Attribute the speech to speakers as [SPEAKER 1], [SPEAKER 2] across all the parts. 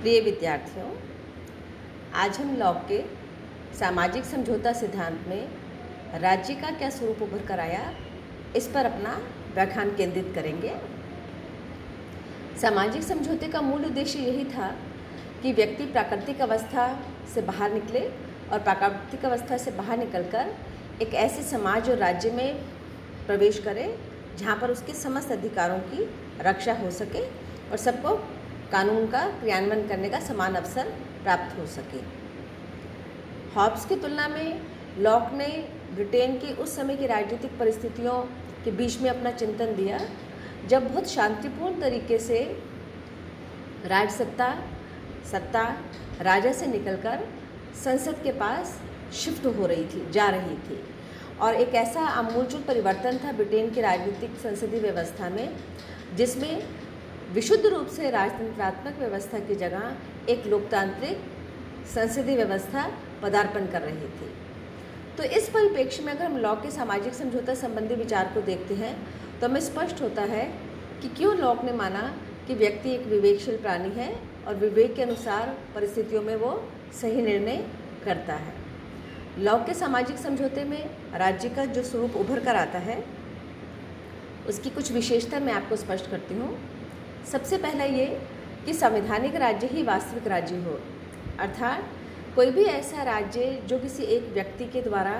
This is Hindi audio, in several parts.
[SPEAKER 1] प्रिय विद्यार्थियों, आज हम लॉ के सामाजिक समझौता सिद्धांत में राज्य का क्या स्वरूप उभर कर आया, इस पर अपना व्याख्यान केंद्रित करेंगे। सामाजिक समझौते का मूल उद्देश्य यही था कि व्यक्ति प्राकृतिक अवस्था से बाहर निकले और प्राकृतिक अवस्था से बाहर निकलकर एक ऐसे समाज और राज्य में प्रवेश करे जहाँ पर उसके समस्त अधिकारों की रक्षा हो सके और सबको कानून का क्रियान्वयन करने का समान अवसर प्राप्त हो सके। हॉब्स की तुलना में लॉक ने ब्रिटेन की उस समय की राजनीतिक परिस्थितियों के बीच में अपना चिंतन दिया, जब बहुत शांतिपूर्ण तरीके से सत्ता राजा से निकलकर संसद के पास शिफ्ट हो रही थी, जा रही थी। और एक ऐसा आमूलचूल परिवर्तन था ब्रिटेन की राजनीतिक संसदीय व्यवस्था में, जिसमें विशुद्ध रूप से राजतंत्रात्मक व्यवस्था की जगह एक लोकतांत्रिक संसदीय व्यवस्था पदार्पण कर रही थी। तो इस परिप्रेक्ष्य में अगर हम लॉक के सामाजिक समझौता संबंधी विचार को देखते हैं तो हमें स्पष्ट होता है कि क्यों लॉक ने माना कि व्यक्ति एक विवेकशील प्राणी है और विवेक के अनुसार परिस्थितियों में वो सही निर्णय करता है। लॉक के सामाजिक समझौते में राज्य का जो स्वरूप उभर कर आता है, उसकी कुछ विशेषता मैं आपको स्पष्ट करती हूँ। सबसे पहला ये कि संवैधानिक राज्य ही वास्तविक राज्य हो, अर्थात कोई भी ऐसा राज्य जो किसी एक व्यक्ति के द्वारा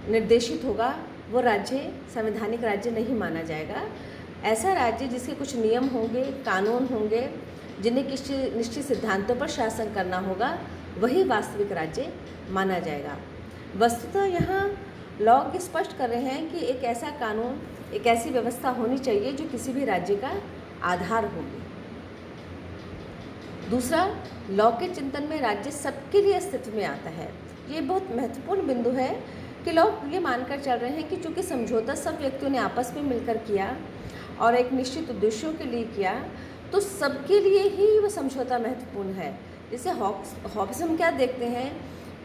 [SPEAKER 1] निर्देशित होगा वो राज्य संवैधानिक राज्य नहीं माना जाएगा। ऐसा राज्य जिसके कुछ नियम होंगे, कानून होंगे, जिन्हें किसी निश्चित सिद्धांतों पर शासन करना होगा, वही वास्तविक राज्य माना जाएगा। वस्तुतः यहाँ लॉ स्पष्ट कर रहे हैं कि एक ऐसा कानून, एक ऐसी व्यवस्था होनी चाहिए जो किसी भी राज्य का आधार होगी। दूसरा, लॉ के चिंतन में राज्य सबके लिए अस्तित्व में आता है। ये बहुत महत्वपूर्ण बिंदु है कि लोग ये मानकर चल रहे हैं कि चूँकि समझौता सब व्यक्तियों ने आपस में मिलकर किया और एक निश्चित उद्देश्यों के लिए किया, तो सबके लिए ही वो समझौता महत्वपूर्ण है। जैसे हॉब्स हम क्या देखते हैं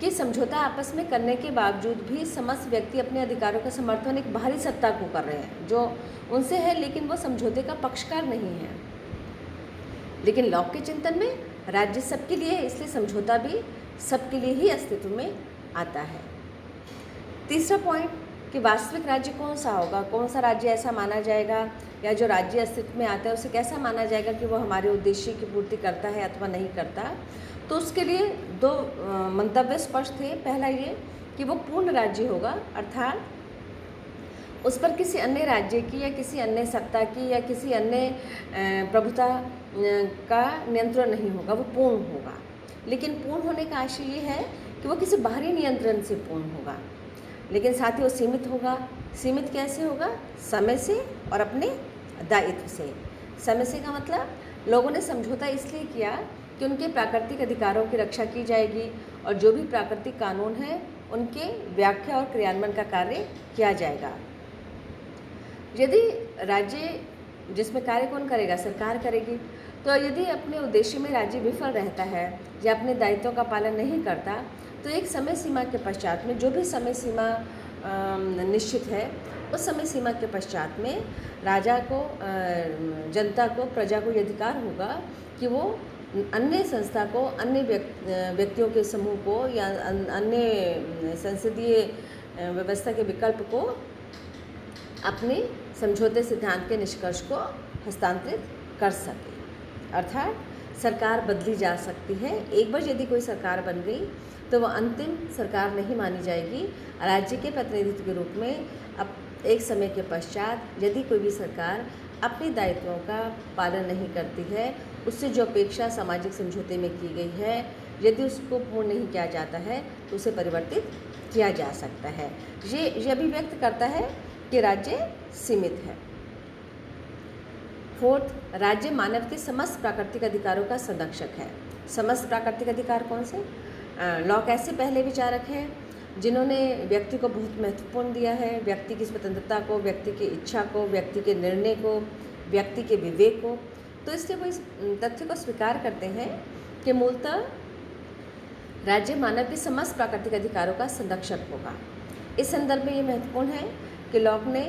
[SPEAKER 1] कि समझौता आपस में करने के बावजूद भी समस्त व्यक्ति अपने अधिकारों का समर्थन एक बाहरी सत्ता को कर रहे हैं जो उनसे है, लेकिन वो समझौते का पक्षकार नहीं है। लेकिन लॉक के चिंतन में राज्य सबके लिए है, इसलिए समझौता भी सबके लिए ही अस्तित्व में आता है। तीसरा पॉइंट कि वास्तविक राज्य कौन सा होगा, कौन सा राज्य ऐसा माना जाएगा, या जो राज्य अस्तित्व में आता है उसे कैसा माना जाएगा कि वो हमारे उद्देश्य की पूर्ति करता है अथवा नहीं करता। तो उसके लिए दो मंतव्य स्पष्ट थे। पहला ये कि वो पूर्ण राज्य होगा, अर्थात उस पर किसी अन्य राज्य की या किसी अन्य सत्ता की या किसी अन्य प्रभुता का नियंत्रण नहीं होगा, वो पूर्ण होगा। लेकिन पूर्ण होने का आशय ये है कि वो किसी बाहरी नियंत्रण से पूर्ण होगा, लेकिन साथ ही वो सीमित होगा। सीमित कैसे होगा? समय से और अपने दायित्व से। समय से का मतलब लोगों ने समझौता इसलिए किया कि उनके प्राकृतिक अधिकारों की रक्षा की जाएगी और जो भी प्राकृतिक कानून है उनके व्याख्या और क्रियान्वयन का कार्य किया जाएगा। यदि राज्य जिसमें कार्य कौन करेगा? सरकार करेगी। तो यदि अपने उद्देश्य में राज्य विफल रहता है या अपने दायित्वों का पालन नहीं करता, तो एक समय सीमा के पश्चात में, जो भी समय सीमा निश्चित है, उस समय सीमा के पश्चात में राजा को, जनता को, प्रजा को ये अधिकार होगा कि वो अन्य संस्था को, अन्य व्यक्तियों के समूह को या अन्य संसदीय व्यवस्था के विकल्प को अपने समझौते सिद्धांत के निष्कर्ष को हस्तांतरित कर सके। अर्थात सरकार बदली जा सकती है। एक बार यदि कोई सरकार बन गई तो वह अंतिम सरकार नहीं मानी जाएगी। राज्य के प्रतिनिधित्व के रूप में अब एक समय के पश्चात यदि कोई भी सरकार अपने दायित्वों का पालन नहीं करती है, उससे जो अपेक्षा सामाजिक समझौते में की गई है, यदि उसको पूर्ण नहीं किया जाता है तो उसे परिवर्तित किया जा सकता है। ये अभिव्यक्त करता है कि राज्य सीमित है। फोर्थ, राज्य मानव के समस्त प्राकृतिक अधिकारों का संरक्षक है। समस्त प्राकृतिक अधिकार कौन से? लॉक ऐसे पहले विचारक हैं जिन्होंने व्यक्ति को बहुत महत्वपूर्ण दिया है, व्यक्ति की स्वतंत्रता को, व्यक्ति की इच्छा को, व्यक्ति के निर्णय को, व्यक्ति के विवेक को। तो इसलिए वो इस तथ्य को स्वीकार करते हैं कि मूलतः राज्य मानव के समस्त प्राकृतिक अधिकारों का संरक्षक होगा। इस संदर्भ में ये महत्वपूर्ण है कि लॉक ने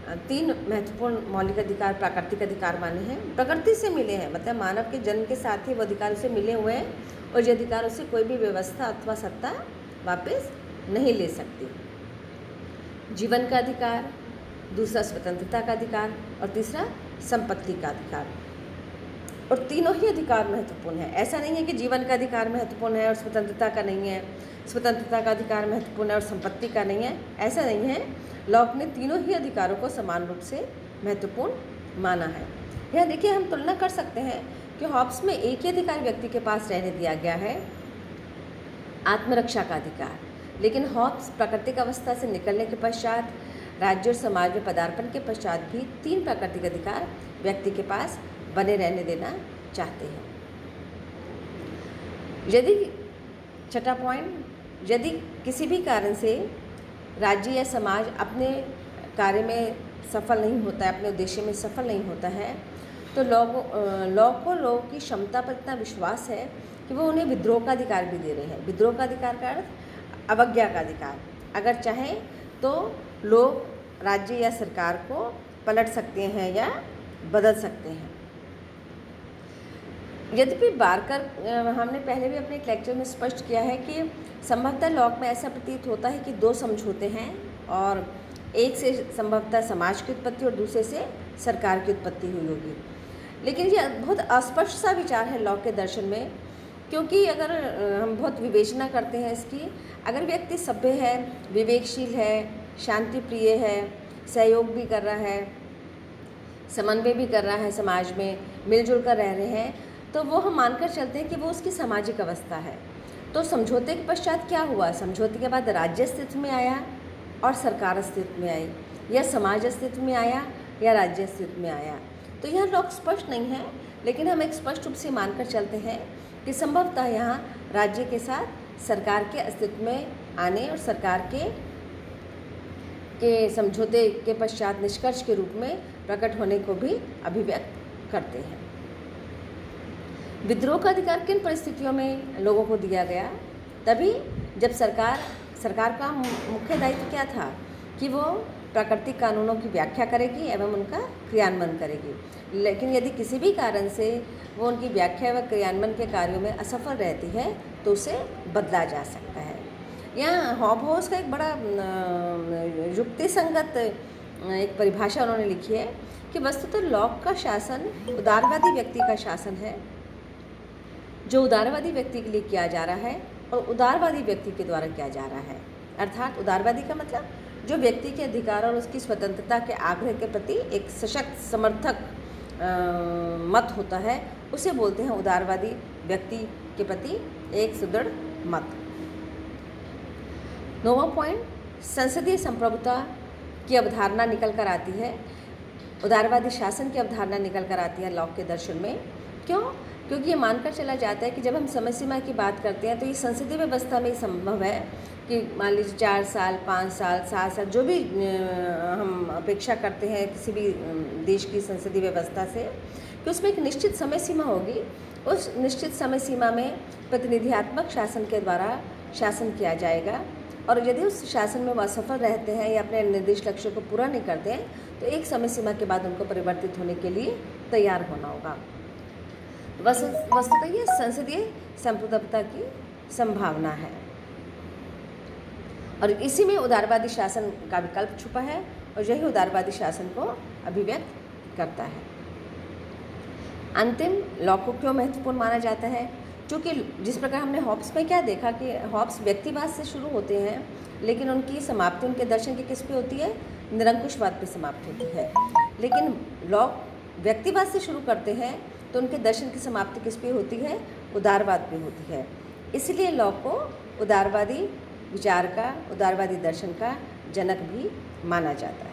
[SPEAKER 1] तीन महत्वपूर्ण मौलिक अधिकार प्राकृतिक अधिकार माने हैं, प्रकृति से मिले हैं, मतलब मानव के जन्म के साथ ही वो अधिकार उसे मिले हुए हैं और ये अधिकार उसे कोई भी व्यवस्था अथवा सत्ता वापस नहीं ले सकती। जीवन का अधिकार, दूसरा स्वतंत्रता का अधिकार और तीसरा संपत्ति का अधिकार। और तीनों ही अधिकार महत्वपूर्ण है। ऐसा नहीं है कि जीवन का अधिकार महत्वपूर्ण है और स्वतंत्रता का नहीं है, स्वतंत्रता का अधिकार महत्वपूर्ण है और संपत्ति का नहीं है, ऐसा नहीं है। लॉक ने तीनों ही अधिकारों को समान रूप से महत्वपूर्ण माना है। यहाँ देखिए, हम तुलना कर सकते हैं कि हॉब्स में एक ही अधिकार व्यक्ति के पास रहने दिया गया है, आत्मरक्षा का अधिकार, लेकिन हॉब्स प्राकृतिक अवस्था से निकलने के पश्चात राज्य और समाज में पदार्पण के पश्चात भी तीन प्राकृतिक अधिकार व्यक्ति के पास बने रहने देना चाहते हैं। यदि छठा पॉइंट, यदि किसी भी कारण से राज्य या समाज अपने कार्य में सफल नहीं होता है, अपने उद्देश्य में सफल नहीं होता है, तो लोगों को की क्षमता पर इतना विश्वास है कि वो उन्हें विद्रोह का अधिकार भी दे रहे हैं। विद्रोह का अधिकार का अर्थ अवज्ञा का अधिकार। अगर चाहें तो लोग राज्य या सरकार को पलट सकते हैं या बदल सकते हैं। यद्यपि बारकर हमने पहले भी अपने एक लेक्चर में स्पष्ट किया है कि संभवतः लॉक में ऐसा प्रतीत होता है कि दो समझौते हैं और एक से संभवतः समाज की उत्पत्ति और दूसरे से सरकार की उत्पत्ति हुई होगी। लेकिन ये बहुत अस्पष्ट सा विचार है लॉक के दर्शन में, क्योंकि अगर हम बहुत विवेचना करते हैं इसकी, अगर व्यक्ति सभ्य है, विवेकशील है, शांति प्रिय है, सहयोग भी कर रहा है, समन्वय भी कर रहा है, समाज में मिलजुल कर रह रहे हैं, तो वो हम मानकर चलते हैं कि वो उसकी सामाजिक अवस्था है। तो समझौते के पश्चात क्या हुआ? समझौते के बाद राज्य अस्तित्व में आया और सरकार अस्तित्व में आई, या समाज अस्तित्व में आया या राज्य अस्तित्व में आया। तो यह लॉक स्पष्ट नहीं है, लेकिन हम एक स्पष्ट रूप से मानकर चलते हैं कि संभवतः यहाँ राज्य के साथ सरकार के अस्तित्व में आने और सरकार के समझौते के पश्चात निष्कर्ष के रूप में प्रकट होने को भी अभिव्यक्त करते हैं। विद्रोह का अधिकार किन परिस्थितियों में लोगों को दिया गया? तभी जब सरकार का मुख्य दायित्व क्या था कि वो प्राकृतिक कानूनों की व्याख्या करेगी एवं उनका क्रियान्वयन करेगी। लेकिन यदि किसी भी कारण से वो उनकी व्याख्या व क्रियान्वयन के कार्यों में असफल रहती है तो उसे बदला जा सकता है। यहाँ हॉबहोस का एक बड़ा युक्ति संगत एक परिभाषा उन्होंने लिखी है कि वस्तुतः लॉक का शासन उदारवादी व्यक्ति का शासन है, जो उदारवादी व्यक्ति के लिए किया जा रहा है और उदारवादी व्यक्ति के द्वारा किया जा रहा है। अर्थात उदारवादी का मतलब जो व्यक्ति के अधिकार और उसकी स्वतंत्रता के आग्रह के प्रति एक सशक्त समर्थक मत होता है, उसे बोलते हैं उदारवादी व्यक्ति के प्रति एक सुदृढ़ मत। 9वां पॉइंट, संसदीय संप्रभुता की अवधारणा निकल कर आती है, उदारवादी शासन की अवधारणा निकल कर आती है लॉक के दर्शन में। क्यों? क्योंकि ये मानकर चला जाता है कि जब हम समय सीमा की बात करते हैं तो ये संसदीय व्यवस्था में ही संभव है कि मान लीजिए 4 साल, 5 साल, 7 साल, जो भी हम अपेक्षा करते हैं किसी भी देश की संसदीय व्यवस्था से, कि उसमें एक निश्चित समय सीमा होगी। उस निश्चित समय सीमा में प्रतिनिधियात्मक शासन के द्वारा शासन किया जाएगा और यदि उस शासन में वो असफल रहते हैं या अपने निर्दिष्ट लक्ष्यों को पूरा नहीं करते हैं तो एक समय सीमा के बाद उनको परिवर्तित होने के लिए तैयार होना होगा। वस्तुतः ये संसदीय संप्रभुता की संभावना है और इसी में उदारवादी शासन का विकल्प छुपा है और यही उदारवादी शासन को अभिव्यक्त करता है। अंतिम, लॉक को क्यों महत्वपूर्ण माना जाता है? क्योंकि जिस प्रकार हमने हॉब्स में क्या देखा कि हॉब्स व्यक्तिवाद से शुरू होते हैं, लेकिन उनकी समाप्ति उनके दर्शन की किस पे होती है? निरंकुशवाद पे समाप्त होती है। लेकिन लॉक व्यक्तिवाद से शुरू करते हैं तो उनके दर्शन की समाप्ति किस पे होती है? उदारवाद पे होती है। इसलिए लॉक को उदारवादी विचार का, उदारवादी दर्शन का जनक भी माना जाता है।